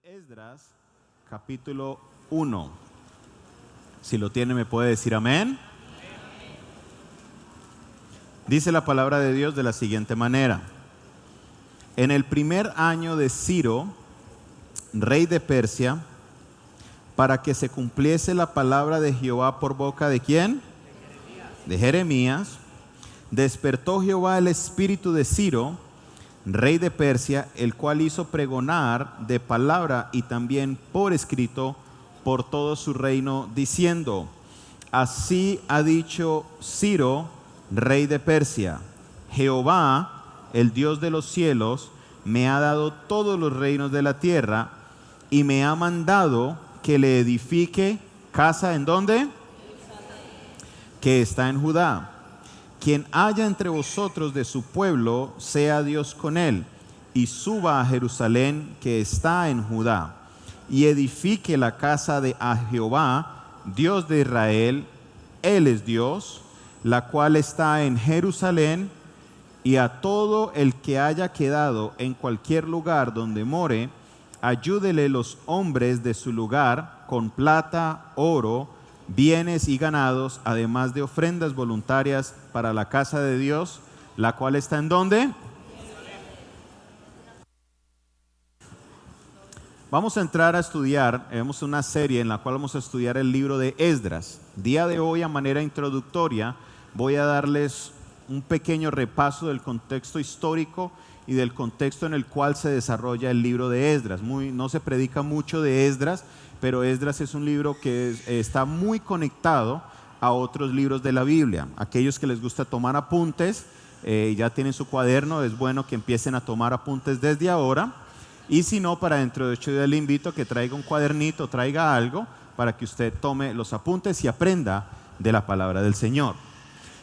Esdras, capítulo 1. Si lo tiene, me puede decir amén. Dice la palabra de Dios de la siguiente manera: en el primer año de Ciro, rey de Persia, para que se cumpliese la palabra de Jehová por boca de ¿quién? De Jeremías. Despertó Jehová el espíritu de Ciro, rey de Persia, el cual hizo pregonar de palabra y también por escrito por todo su reino, diciendo: así ha dicho Ciro, rey de Persia: Jehová, el Dios de los cielos, me ha dado todos los reinos de la tierra y me ha mandado que le edifique casa. ¿En dónde? Que está en Judá. Quien haya entre vosotros de su pueblo, sea Dios con él, y suba a Jerusalén, que está en Judá, y edifique la casa de Jehová, Dios de Israel. Él es Dios, la cual está en Jerusalén. Y a todo el que haya quedado en cualquier lugar donde more, ayúdele los hombres de su lugar con plata, oro, bienes y ganados, además de ofrendas voluntarias para la casa de Dios, la cual está ¿en dónde? Vamos a entrar a estudiar, tenemos una serie en la cual vamos a estudiar el libro de Esdras. Día de hoy, a manera introductoria, voy a darles un pequeño repaso del contexto histórico y del contexto en el cual se desarrolla el libro de Esdras. No se predica mucho de Esdras, pero Esdras es un libro que está muy conectado a otros libros de la Biblia. Aquellos que les gusta tomar apuntes, ya tienen su cuaderno, es bueno que empiecen a tomar apuntes desde ahora. Y si no, para dentro de 8 días le invito a que traiga un cuadernito, traiga algo para que usted tome los apuntes y aprenda de la palabra del Señor.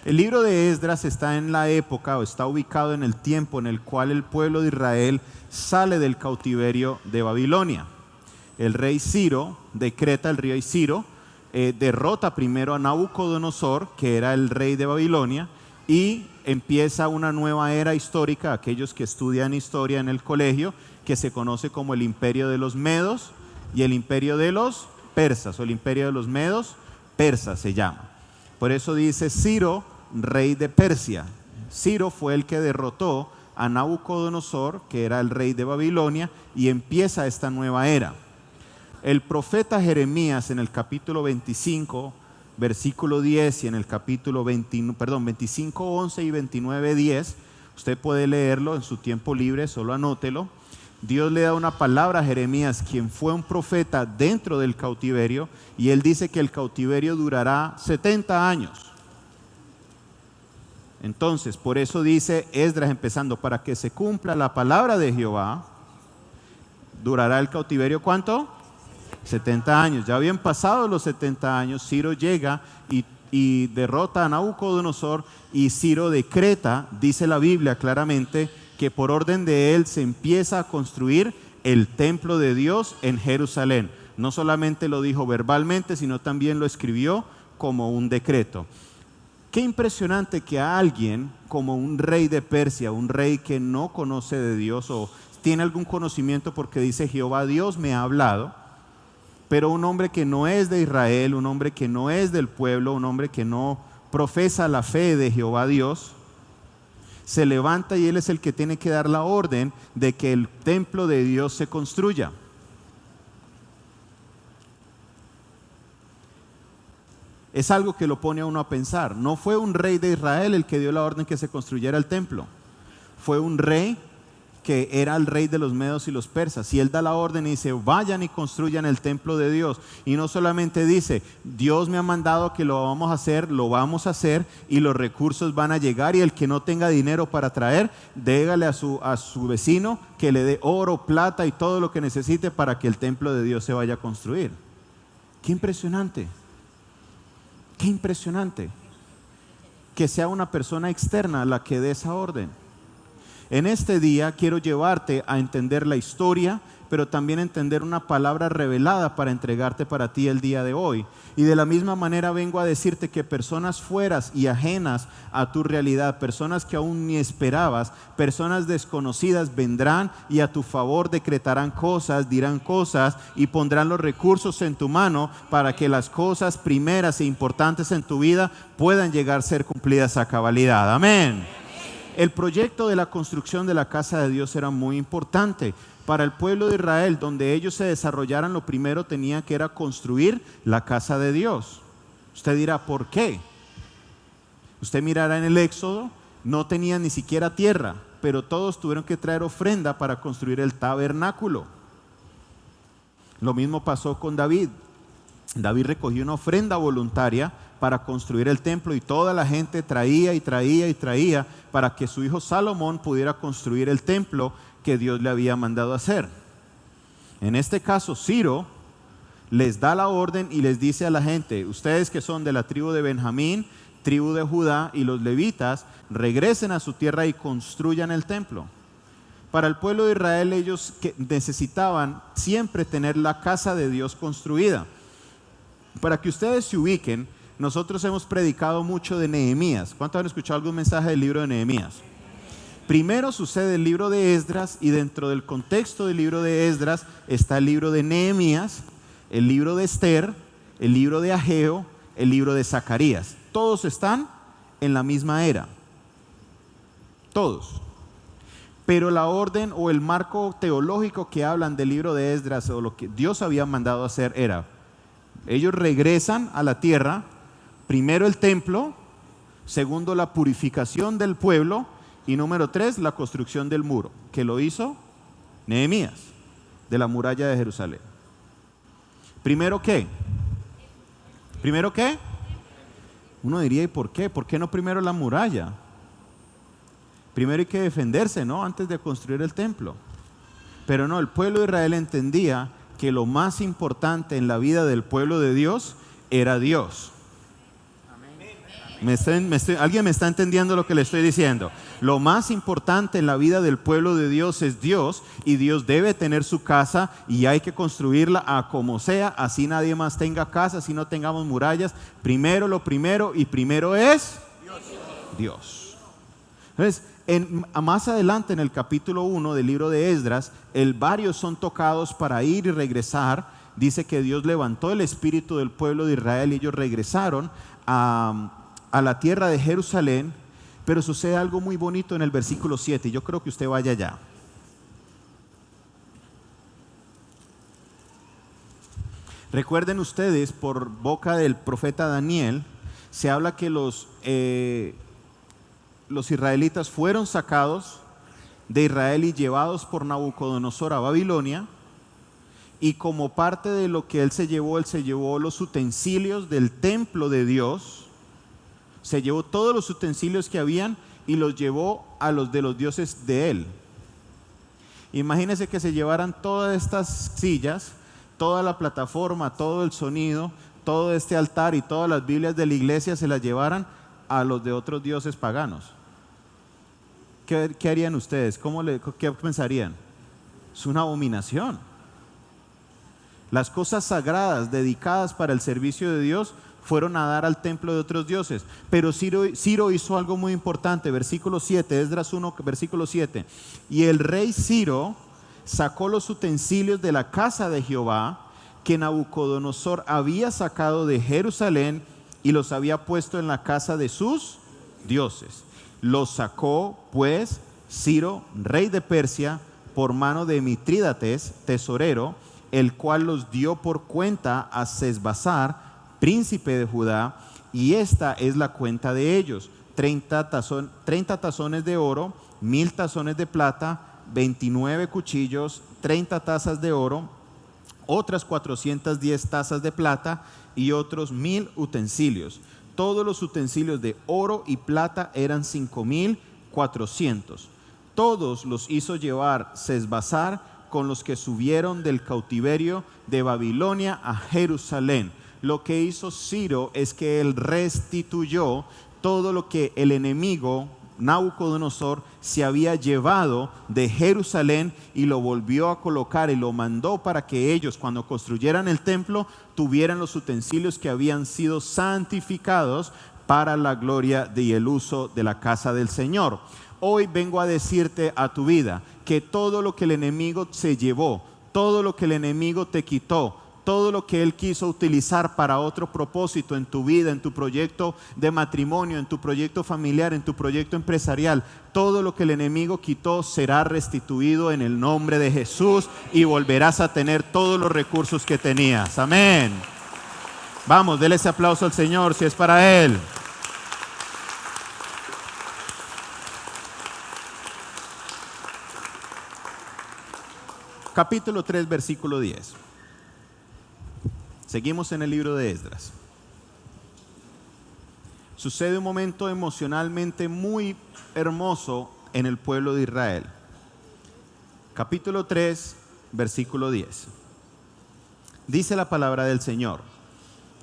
El libro de Esdras está en la época, o está ubicado en el tiempo en el cual el pueblo de Israel sale del cautiverio de Babilonia. El rey Ciro decreta, el rey Ciro derrota primero a Nabucodonosor, que era el rey de Babilonia, y empieza una nueva era histórica. Aquellos que estudian historia en el colegio, que se conoce como el imperio de los medos y el imperio de los persas, o el imperio de los medos persas se llama. Por eso dice Ciro, rey de Persia. Ciro fue el que derrotó a Nabucodonosor, que era el rey de Babilonia, y empieza esta nueva era. El profeta Jeremías, en el capítulo 25, versículo 10, y en el capítulo 25, 11 y 29, 10, usted puede leerlo en su tiempo libre, solo anótelo. Dios le da una palabra a Jeremías, quien fue un profeta dentro del cautiverio, y él dice que el cautiverio durará 70 años. Entonces, por eso dice Esdras, empezando: para que se cumpla la palabra de Jehová, durará el cautiverio ¿cuánto? 70 años. Ya habían pasado los 70 años, Ciro llega y derrota a Nabucodonosor, y Ciro decreta, dice la Biblia claramente, que por orden de él se empieza a construir el templo de Dios en Jerusalén. No solamente lo dijo verbalmente, sino también lo escribió como un decreto. Qué impresionante que a alguien como un rey de Persia, un rey que no conoce de Dios o tiene algún conocimiento porque dice Jehová Dios me ha hablado, pero un hombre que no es de Israel, un hombre que no es del pueblo, un hombre que no profesa la fe de Jehová Dios, se levanta y él es el que tiene que dar la orden de que el templo de Dios se construya. Es algo que lo pone a uno a pensar. No fue un rey de Israel el que dio la orden que se construyera el templo. Fue un rey que era el rey de los medos y los persas. Y él da la orden y dice: vayan y construyan el templo de Dios. Y no solamente dice: Dios me ha mandado que lo vamos a hacer, lo vamos a hacer, y los recursos van a llegar, y el que no tenga dinero para traer, déjale a su vecino que le dé oro, plata y todo lo que necesite para que el templo de Dios se vaya a construir. ¡Qué impresionante! ¡Qué impresionante! Que sea una persona externa la que dé esa orden. En este día quiero llevarte a entender la historia, pero también entender una palabra revelada para entregarte para ti el día de hoy. Y de la misma manera vengo a decirte que personas fueras y ajenas a tu realidad, personas que aún ni esperabas, personas desconocidas vendrán y a tu favor decretarán cosas, dirán cosas y pondrán los recursos en tu mano para que las cosas primeras e importantes en tu vida puedan llegar a ser cumplidas a cabalidad. Amén. El proyecto de la construcción de la casa de Dios era muy importante. Para el pueblo de Israel, donde ellos se desarrollaran, lo primero tenían que era construir la casa de Dios. Usted dirá, ¿por qué? Usted mirará en el Éxodo, no tenían ni siquiera tierra, pero todos tuvieron que traer ofrenda para construir el tabernáculo. Lo mismo pasó con David. David recogió una ofrenda voluntaria para construir el templo y toda la gente traía y traía y traía para que su hijo Salomón pudiera construir el templo que Dios le había mandado hacer. En este caso, Ciro les da la orden y les dice a la gente: ustedes que son de la tribu de Benjamín, tribu de Judá y los levitas, regresen a su tierra y construyan el templo. Para el pueblo de Israel, ellos necesitaban siempre tener la casa de Dios construida. Para que ustedes se ubiquen, nosotros hemos predicado mucho de Nehemías. ¿Cuántos han escuchado algún mensaje del libro de Nehemías? Primero sucede el libro de Esdras, y dentro del contexto del libro de Esdras está el libro de Nehemías, el libro de Esther, el libro de Ageo, el libro de Zacarías. Todos están en la misma era. Todos. Pero la orden o el marco teológico que hablan del libro de Esdras, o lo que Dios había mandado hacer, era: ellos regresan a la tierra, primero el templo, segundo la purificación del pueblo, y número 3, la construcción del muro, que lo hizo Nehemías, de la muralla de Jerusalén. ¿Primero qué? ¿Primero qué? Uno diría, ¿y por qué? ¿Por qué no primero la muralla? Primero hay que defenderse, ¿no? Antes de construir el templo. Pero no, el pueblo de Israel entendía que lo más importante en la vida del pueblo de Dios era Dios. ¿Alguien me está entendiendo lo que le estoy diciendo? Lo más importante en la vida del pueblo de Dios es Dios, y Dios debe tener su casa y hay que construirla a como sea, así nadie más tenga casa, así no tengamos murallas. Primero lo primero, y primero es Dios. Entonces, más adelante en el capítulo 1 del libro de Esdras, varios son tocados para ir y regresar. Dice que Dios levantó el espíritu del pueblo de Israel y ellos regresaron a la tierra de Jerusalén. Pero sucede algo muy bonito en el versículo 7. Yo creo que usted vaya allá. Recuerden ustedes, por boca del profeta Daniel, se habla que los israelitas fueron sacados de Israel y llevados por Nabucodonosor a Babilonia. Y como parte de lo que él se llevó los utensilios del templo de Dios. Se llevó todos los utensilios que habían y los llevó a los de los dioses de él. Imagínense que se llevaran todas estas sillas, toda la plataforma, todo el sonido, todo este altar y todas las Biblias de la iglesia, se las llevaran a los de otros dioses paganos. ¿Qué harían ustedes? ¿Qué pensarían? Es una abominación. Las cosas sagradas dedicadas para el servicio de Dios fueron a dar al templo de otros dioses. Pero Ciro hizo algo muy importante. Versículo 7, Esdras 1, versículo 7. Y el rey Ciro sacó los utensilios de la casa de Jehová que Nabucodonosor había sacado de Jerusalén y los había puesto en la casa de sus dioses. Los sacó pues Ciro, rey de Persia, por mano de Mitrídates, tesorero, el cual los dio por cuenta a Sesbazar, príncipe de Judá, y esta es la cuenta de ellos: 30 tazones de oro, 1000 tazones de plata, 29 cuchillos, 30 tazas de oro, otras 410 tazas de plata y otros 1000 utensilios. Todos los utensilios de oro y plata eran 5400. Todos los hizo llevar Sesbazar con los que subieron del cautiverio de Babilonia a Jerusalén. Lo que hizo Ciro es que él restituyó todo lo que el enemigo Nabucodonosor se había llevado de Jerusalén y lo volvió a colocar y lo mandó para que ellos, cuando construyeran el templo, tuvieran los utensilios que habían sido santificados para la gloria y el uso de la casa del Señor. Hoy vengo a decirte a tu vida que todo lo que el enemigo se llevó, todo lo que el enemigo te quitó, todo lo que él quiso utilizar para otro propósito en tu vida, en tu proyecto de matrimonio, en tu proyecto familiar, en tu proyecto empresarial, todo lo que el enemigo quitó será restituido en el nombre de Jesús y volverás a tener todos los recursos que tenías. Amén. Vamos, déle ese aplauso al Señor si es para Él. Capítulo 3, versículo 10. Seguimos en el libro de Esdras. Sucede un momento emocionalmente muy hermoso en el pueblo de Israel. Capítulo 3, versículo 10. Dice la palabra del Señor: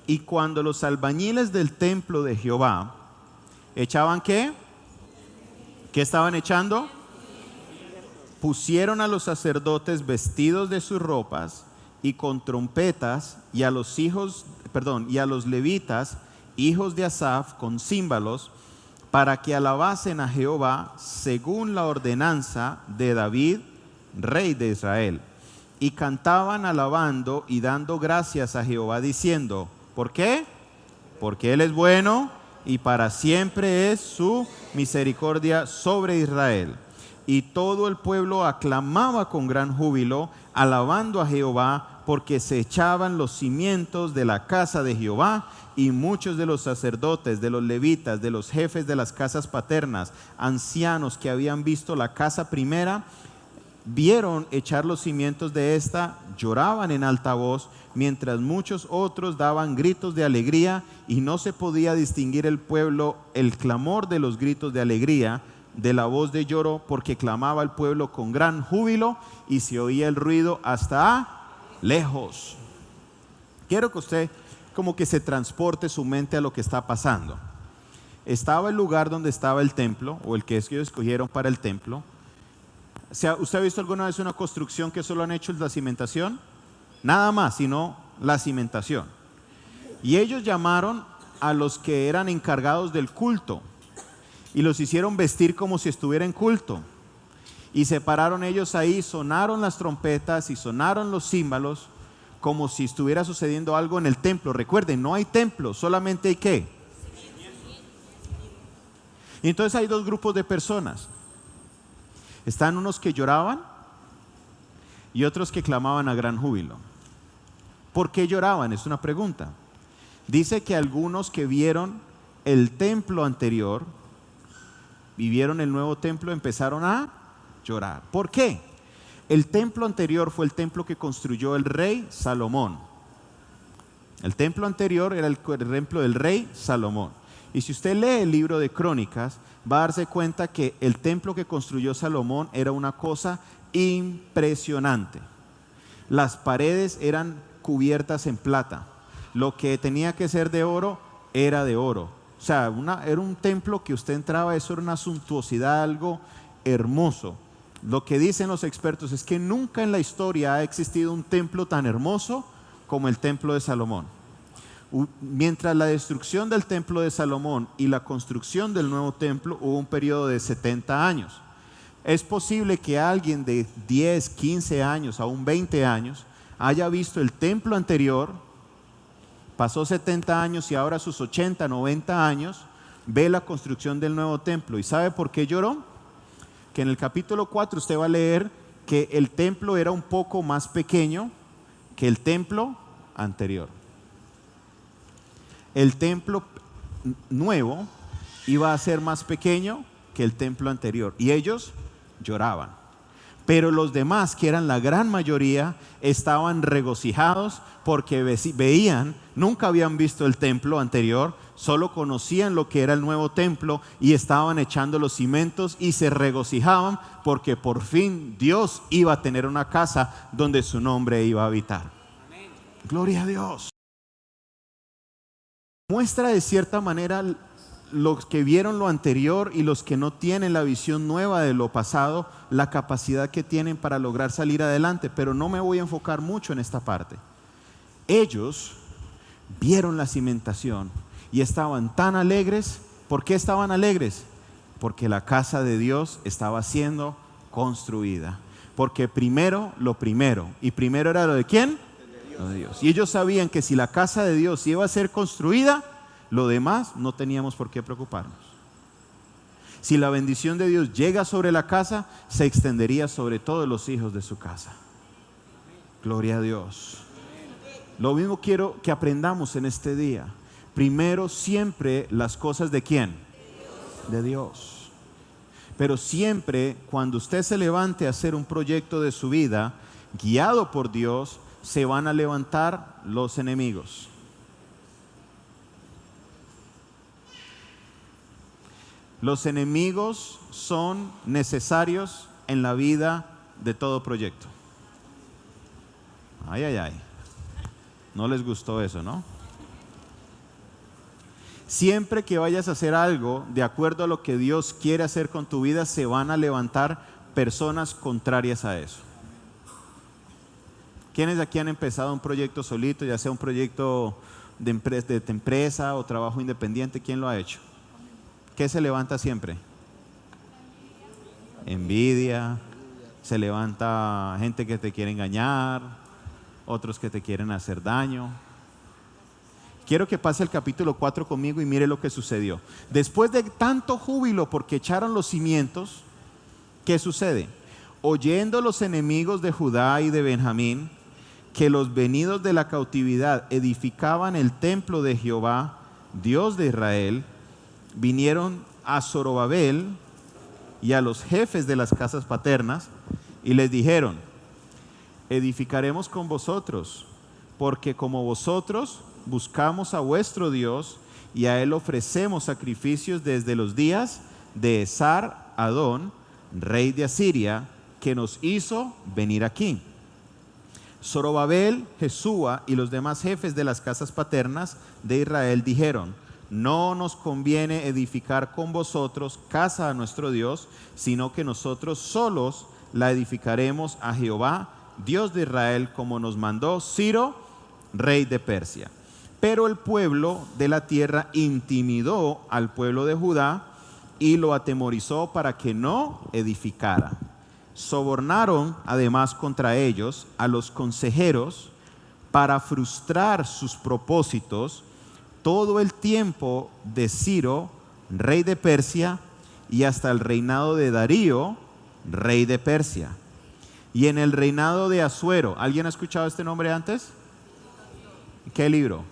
y cuando los albañiles del templo de Jehová echaban ¿qué? ¿Qué estaban echando? Pusieron a los sacerdotes vestidos de sus ropas y con trompetas, y a los levitas, hijos de Asaf, con címbalos, para que alabasen a Jehová según la ordenanza de David, rey de Israel. Y cantaban alabando y dando gracias a Jehová, diciendo: ¿por qué? Porque Él es bueno y para siempre es su misericordia sobre Israel. Y todo el pueblo aclamaba con gran júbilo, alabando a Jehová, porque se echaban los cimientos de la casa de Jehová, y muchos de los sacerdotes, de los levitas, de los jefes de las casas paternas, ancianos que habían visto la casa primera, vieron echar los cimientos de esta, lloraban en alta voz, mientras muchos otros daban gritos de alegría, y no se podía distinguir el pueblo el clamor de los gritos de alegría de la voz de lloro, porque clamaba el pueblo con gran júbilo y se oía el ruido hasta lejos. Quiero que usted como que se transporte su mente a lo que está pasando. Estaba el lugar donde estaba el templo, o el que ellos escogieron para el templo. ¿Usted ha visto alguna vez una construcción que solo han hecho la cimentación? Nada más, sino la cimentación. Y ellos llamaron a los que eran encargados del culto y los hicieron vestir como si estuviera en culto. Y se pararon ellos ahí, sonaron las trompetas y sonaron los címbalos como si estuviera sucediendo algo en el templo. Recuerden, no hay templo, solamente hay ¿qué? Y entonces hay dos grupos de personas. Están unos que lloraban y otros que clamaban a gran júbilo. ¿Por qué lloraban? Es una pregunta. Dice que algunos que vieron el templo anterior y vieron el nuevo templo empezaron a llorar. ¿Por qué? El templo anterior fue el templo que construyó el rey Salomón. El templo anterior era el templo del rey Salomón. Y si usted lee el libro de Crónicas, va a darse cuenta que el templo que construyó Salomón era una cosa impresionante. Las paredes eran cubiertas en plata. Lo que tenía que ser de oro era de oro. O sea, era un templo que usted entraba, eso era una suntuosidad, algo hermoso. Lo que dicen los expertos es que nunca en la historia ha existido un templo tan hermoso como el templo de Salomón. Mientras la destrucción del templo de Salomón y la construcción del nuevo templo, hubo un periodo de 70 años. Es posible que alguien de 10, 15 años, aún 20 años, haya visto el templo anterior, pasó 70 años y ahora a sus 80, 90 años, ve la construcción del nuevo templo. ¿Y sabe por qué lloró? Que en el capítulo 4 usted va a leer que el templo era un poco más pequeño que el templo anterior. El templo nuevo iba a ser más pequeño que el templo anterior y ellos lloraban. Pero los demás, que eran la gran mayoría, estaban regocijados porque veían, nunca habían visto el templo anterior, solo conocían lo que era el nuevo templo y estaban echando los cimientos y se regocijaban porque por fin Dios iba a tener una casa donde su nombre iba a habitar. Amén. Gloria a Dios. Muestra de cierta manera los que vieron lo anterior y los que no tienen la visión nueva de lo pasado, la capacidad que tienen para lograr salir adelante. Pero no me voy a enfocar mucho en esta parte. Ellos vieron la cimentación y estaban tan alegres. ¿Por qué estaban alegres? Porque la casa de Dios estaba siendo construida. Porque primero lo primero. ¿Y primero era lo de quién? Lo de Dios. Y ellos sabían que si la casa de Dios iba a ser construida, lo demás no teníamos por qué preocuparnos. Si la bendición de Dios llega sobre la casa, se extendería sobre todos los hijos de su casa. Gloria a Dios. Lo mismo quiero que aprendamos en este día. Primero siempre las cosas ¿de quién? De Dios. Pero siempre cuando usted se levante a hacer un proyecto de su vida, guiado por Dios, se van a levantar los enemigos. Los enemigos son necesarios en la vida de todo proyecto. Ay, ay, ay. No les gustó eso, ¿no? Siempre que vayas a hacer algo de acuerdo a lo que Dios quiere hacer con tu vida, se van a levantar personas contrarias a eso. ¿Quiénes de aquí han empezado un proyecto solito, ya sea un proyecto de empresa o trabajo independiente? ¿Quién lo ha hecho? ¿Qué se levanta siempre? Envidia. Se levanta gente que te quiere engañar, otros que te quieren hacer daño. Quiero que pase el capítulo 4 conmigo y mire lo que sucedió. Después de tanto júbilo porque echaron los cimientos, ¿qué sucede? Oyendo los enemigos de Judá y de Benjamín que los venidos de la cautividad edificaban el templo de Jehová, Dios de Israel, vinieron a Zorobabel y a los jefes de las casas paternas y les dijeron: edificaremos con vosotros, porque como vosotros buscamos a vuestro Dios y a él ofrecemos sacrificios desde los días de Esar-Adón, rey de Asiria, que nos hizo venir aquí. Zorobabel, Jesúa y los demás jefes de las casas paternas de Israel dijeron: no nos conviene edificar con vosotros casa a nuestro Dios, sino que nosotros solos la edificaremos a Jehová, Dios de Israel, como nos mandó Ciro, rey de Persia. Pero el pueblo de la tierra intimidó al pueblo de Judá y lo atemorizó para que no edificara. Sobornaron además contra ellos a los consejeros para frustrar sus propósitos todo el tiempo de Ciro, rey de Persia, y hasta el reinado de Darío, rey de Persia. Y en el reinado de Asuero, ¿alguien ha escuchado este nombre antes? ¿Qué libro?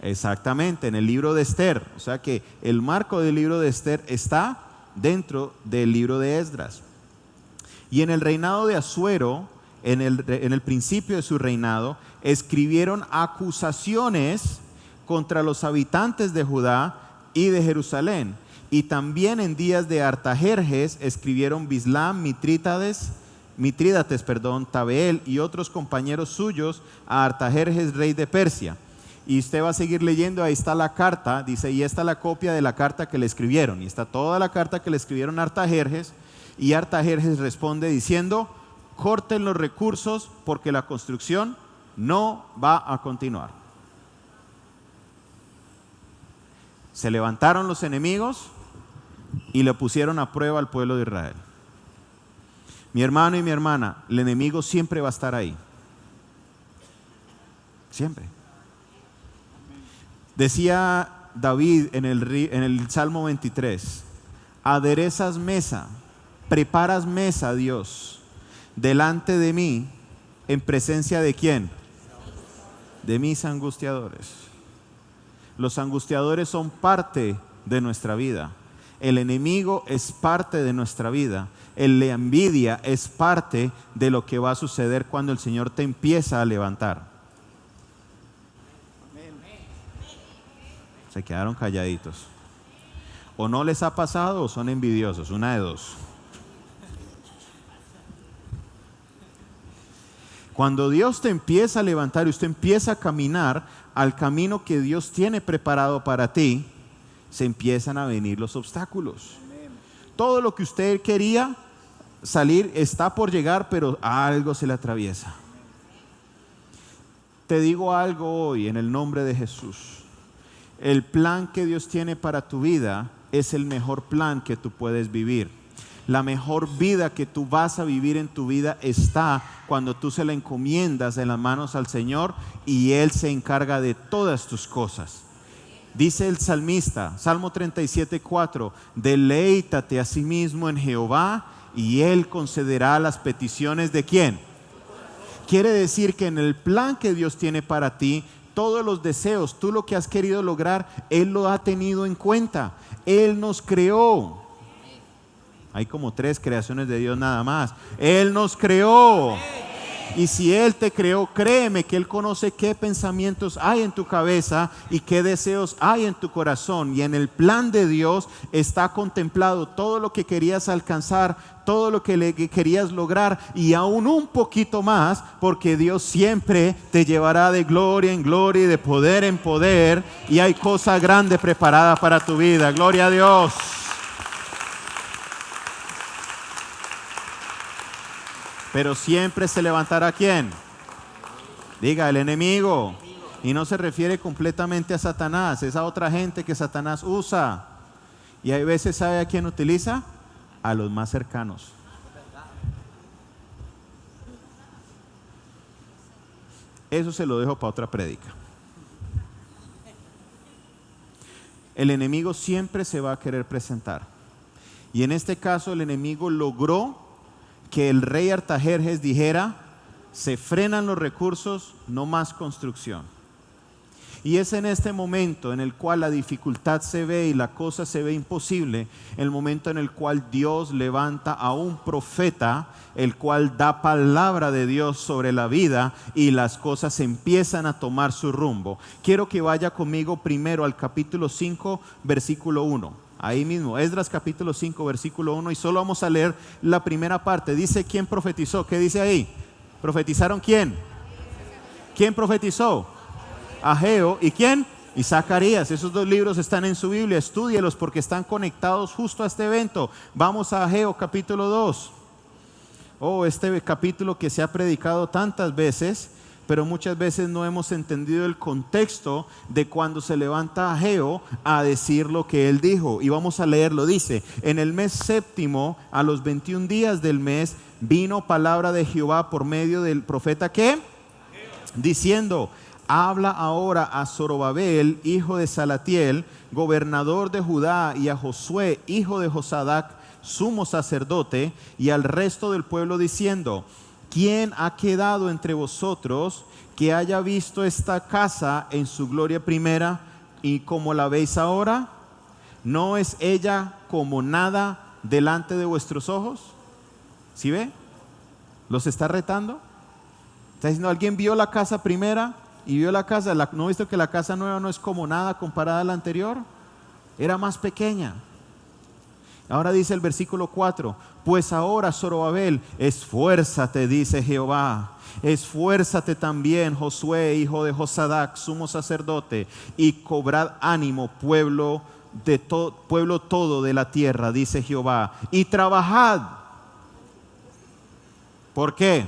Exactamente, en el libro de Esther. O sea que el marco del libro de Esther está dentro del libro de Esdras. Y en el reinado de Asuero, en el principio de su reinado, escribieron acusaciones contra los habitantes de Judá y de Jerusalén. Y también en días de Artajerjes escribieron Bislam, Mitrídates, Tabeel y otros compañeros suyos a Artajerjes, rey de Persia. Y usted va a seguir leyendo, ahí está la carta, dice, y esta es la copia de la carta que le escribieron. Y está toda la carta que le escribieron a Artajerjes, y Artajerjes responde diciendo: corten los recursos porque la construcción no va a continuar. Se levantaron los enemigos y le pusieron a prueba al pueblo de Israel. Mi hermano y mi hermana, el enemigo siempre va a estar ahí. Siempre. Decía David en el Salmo 23: aderezas mesa, preparas mesa, Dios, delante de mí, en presencia de ¿quién? De mis angustiadores. Los angustiadores son parte de nuestra vida. El enemigo es parte de nuestra vida. La envidia es parte de lo que va a suceder cuando el Señor te empieza a levantar. Se quedaron calladitos. O no les ha pasado o son envidiosos, una de dos. Cuando Dios te empieza a levantar y usted empieza a caminar al camino que Dios tiene preparado para ti, se empiezan a venir los obstáculos. Todo lo que usted quería salir está por llegar, pero algo se le atraviesa. Te digo algo hoy en el nombre de Jesús. El plan que Dios tiene para tu vida es el mejor plan que tú puedes vivir. La mejor vida que tú vas a vivir en tu vida está cuando tú se la encomiendas en las manos al Señor y Él se encarga de todas tus cosas. Dice el salmista, Salmo 37:4, deleítate a sí mismo en Jehová y Él concederá las peticiones de ¿quién? Quiere decir que en el plan que Dios tiene para ti, todos los deseos, tú lo que has querido lograr, Él lo ha tenido en cuenta. Él nos creó. Hay como 3 creaciones de Dios nada más. Él nos creó. Y si Él te creó, créeme que Él conoce qué pensamientos hay en tu cabeza y qué deseos hay en tu corazón. Y en el plan de Dios está contemplado todo lo que querías alcanzar, todo lo que querías lograr y aún un poquito más, porque Dios siempre te llevará de gloria en gloria y de poder en poder. Y hay cosa grande preparada para tu vida. Gloria a Dios. Pero siempre se levantará ¿quién? Diga, el enemigo. Y no se refiere completamente a Satanás, es a otra gente que Satanás usa. Y hay veces, ¿sabe a quién utiliza? A los más cercanos. Eso se lo dejo para otra prédica. El enemigo siempre se va a querer presentar. Y en este caso el enemigo logró que el rey Artajerjes dijera, se frenan los recursos, no más construcción. Y es en este momento en el cual la dificultad se ve y la cosa se ve imposible, el momento en el cual Dios levanta a un profeta, el cual da palabra de Dios sobre la vida y las cosas empiezan a tomar su rumbo. Quiero que vaya conmigo primero al capítulo 5, versículo 1. Ahí mismo, Esdras capítulo 5, versículo 1, y solo vamos a leer la primera parte. Dice, ¿quién profetizó? ¿Qué dice ahí? ¿Profetizaron quién? ¿Quién profetizó? Ageo. ¿Y quién? Y Zacarías. Esos 2 libros están en su Biblia, estúdielos porque están conectados justo a este evento. Vamos a Ageo capítulo 2. Este capítulo que se ha predicado tantas veces, pero muchas veces no hemos entendido el contexto de cuando se levanta Ageo a decir lo que él dijo. Y vamos a leerlo, dice, en el mes 7, a los 21 días del mes, vino palabra de Jehová por medio del profeta, ¿qué? Diciendo, habla ahora a Zorobabel, hijo de Salatiel, gobernador de Judá, y a Josué, hijo de Josadac, sumo sacerdote, y al resto del pueblo diciendo, ¿quién ha quedado entre vosotros que haya visto esta casa en su gloria primera y como la veis ahora? ¿No es ella como nada delante de vuestros ojos? ¿Sí ve? ¿Los está retando? Está diciendo, ¿alguien vio la casa primera y vio la casa? ¿No ha visto que la casa nueva no es como nada comparada a la anterior? Era más pequeña. Ahora dice el versículo 4, pues ahora Zorobabel, esfuérzate, dice Jehová, esfuérzate también Josué, hijo de Josadac, sumo sacerdote, y cobrad ánimo, pueblo todo de la tierra, dice Jehová, y trabajad. ¿Por qué?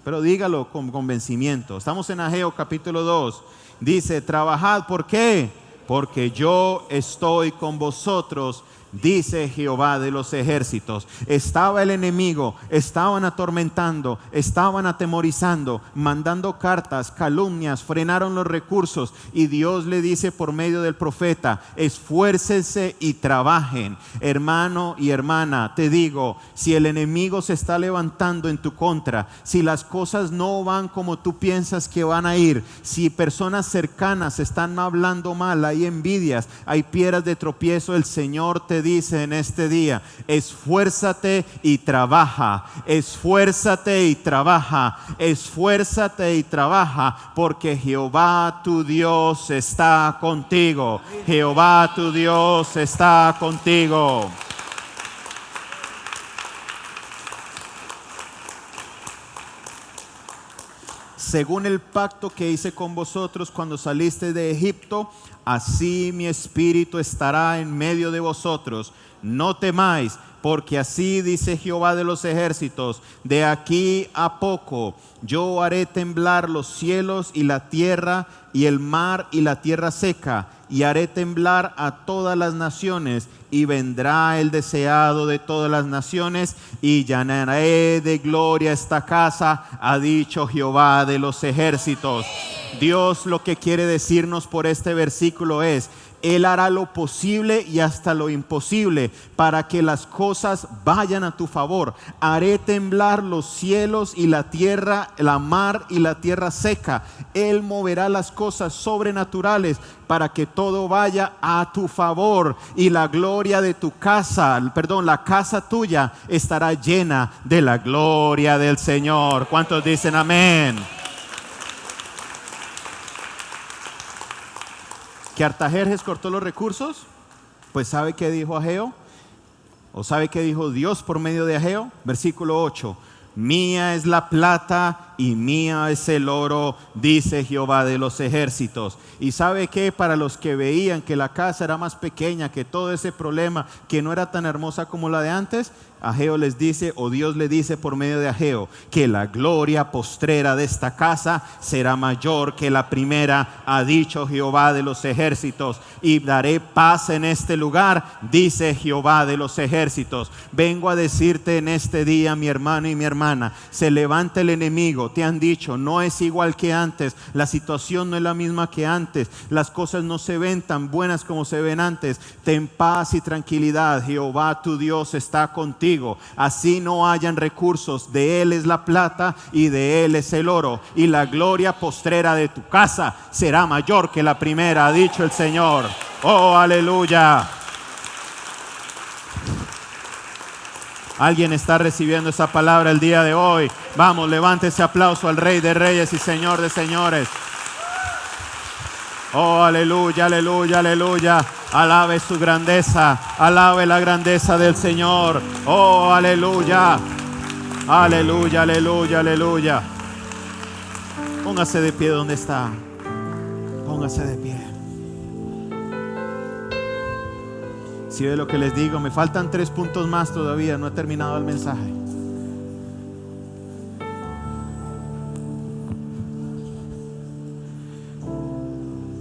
Pero dígalo con convencimiento. Estamos en Ageo capítulo 2, dice, trabajad, ¿por qué? Porque yo estoy con vosotros, dice Jehová de los ejércitos. Estaba el enemigo, estaban atormentando, estaban atemorizando, mandando cartas, calumnias, frenaron los recursos y Dios le dice por medio del profeta, esfuércense y trabajen. Hermano y hermana, te digo, si el enemigo se está levantando en tu contra, si las cosas no van como tú piensas que van a ir, si personas cercanas están hablando mal, hay envidias, hay piedras de tropiezo, el Señor te dice en este día, esfuérzate y trabaja, esfuérzate y trabaja, esfuérzate y trabaja, porque Jehová tu Dios está contigo, Jehová tu Dios está contigo. según el pacto que hice con vosotros cuando saliste de Egipto, así mi espíritu estará en medio de vosotros. No temáis, porque así dice Jehová de los ejércitos: de aquí a poco yo haré temblar los cielos y la tierra y el mar y la tierra seca, y haré temblar a todas las naciones, y vendrá el deseado de todas las naciones, y llenaré de gloria esta casa, ha dicho Jehová de los ejércitos. Dios lo que quiere decirnos por este versículo es: Él hará lo posible y hasta lo imposible para que las cosas vayan a tu favor. Haré temblar los cielos y la tierra, la mar y la tierra seca. Él moverá las cosas sobrenaturales para que todo vaya a tu favor, y la gloria de tu casa, la casa tuya estará llena de la gloria del Señor. ¿Cuántos dicen amén? ¿Que Artajerjes cortó los recursos? Pues ¿sabe qué dijo Ageo? ¿O sabe qué dijo Dios por medio de Ageo? Versículo 8: mía es la plata y mía es el oro, dice Jehová de los ejércitos. Y ¿sabe qué? Para los que veían que la casa era más pequeña, que todo ese problema, que no era tan hermosa como la de antes, Ageo les dice, o Dios le dice por medio de Ageo, que la gloria postrera de esta casa será mayor que la primera, ha dicho Jehová de los ejércitos. Y daré paz en este lugar, dice Jehová de los ejércitos. Vengo a decirte en este día, mi hermano y mi hermana, se levanta el enemigo. Te han dicho, no es igual que antes, la situación no es la misma que antes, las cosas no se ven tan buenas como se ven antes. Ten paz y tranquilidad, Jehová tu Dios está contigo. Así no hayan recursos, de Él es la plata y de Él es el oro, y la gloria postrera de tu casa será mayor que la primera, ha dicho el Señor. Oh, aleluya. Alguien está recibiendo esa palabra el día de hoy. Vamos, levante ese aplauso al Rey de Reyes y Señor de Señores. Oh, aleluya, aleluya, aleluya. Alabe su grandeza, alabe la grandeza del Señor. Oh, aleluya, aleluya, aleluya, aleluya. Póngase de pie donde está. Póngase de pie. Si ve lo que les digo, me faltan 3 puntos más todavía, no he terminado el mensaje.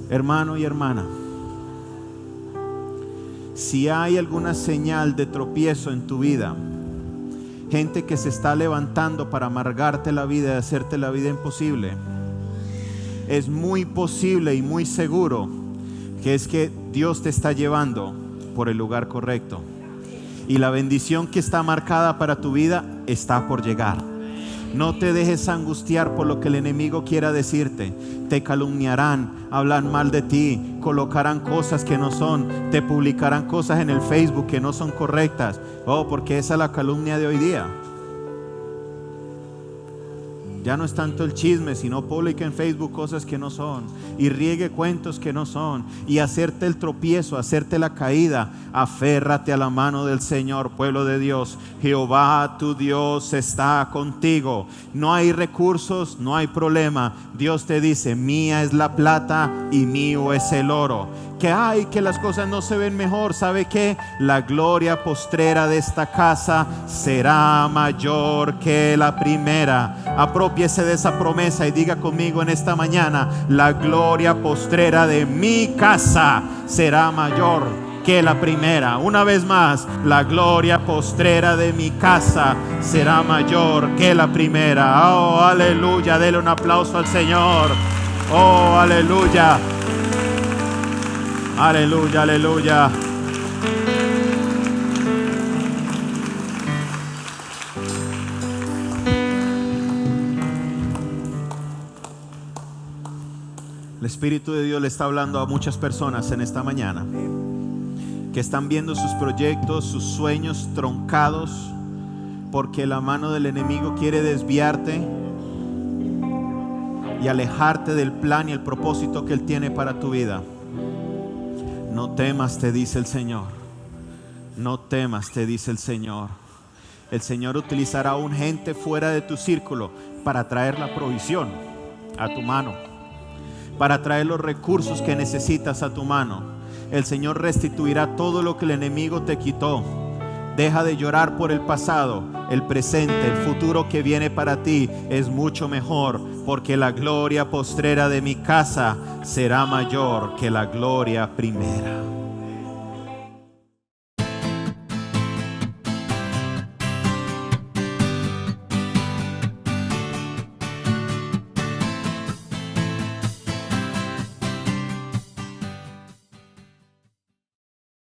Hermano y hermana, si hay alguna señal de tropiezo en tu vida, gente que se está levantando para amargarte la vida y hacerte la vida imposible, es muy posible y muy seguro que es que Dios te está llevando por el lugar correcto, y la bendición que está marcada para tu vida está por llegar. No te dejes angustiar por lo que el enemigo quiera decirte. Te calumniarán, hablan mal de ti, colocarán cosas que no son, te publicarán cosas en el Facebook que no son correctas. Oh, porque esa es la calumnia de hoy día. Ya no es tanto el chisme, sino publica en Facebook cosas que no son, y riegue cuentos que no son, y hacerte el tropiezo, hacerte la caída. Aférrate a la mano del Señor, pueblo de Dios. Jehová tu Dios está contigo. No hay recursos, no hay problema. Dios te dice, mía es la plata y mío es el oro. Que hay, que las cosas no se ven mejor. ¿Sabe qué? La gloria postrera de esta casa será mayor que la primera. Apropiese de esa promesa y diga conmigo en esta mañana: la gloria postrera de mi casa será mayor que la primera. Una vez más, la gloria postrera de mi casa será mayor que la primera. Oh, aleluya. Dele un aplauso al Señor. Oh, aleluya. Aleluya, aleluya. El Espíritu de Dios le está hablando a muchas personas en esta mañana que están viendo sus proyectos, sus sueños truncados, porque la mano del enemigo quiere desviarte y alejarte del plan y el propósito que Él tiene para tu vida. No temas, te dice el Señor. No temas, te dice el Señor. El Señor utilizará a un gente fuera de tu círculo para traer la provisión. a tu mano, para traer los recursos que necesitas a tu mano. El Señor restituirá todo lo que el enemigo te quitó. Deja de llorar por el pasado. El presente, el futuro que viene para ti es mucho mejor, porque la gloria postrera de mi casa será mayor que la gloria primera.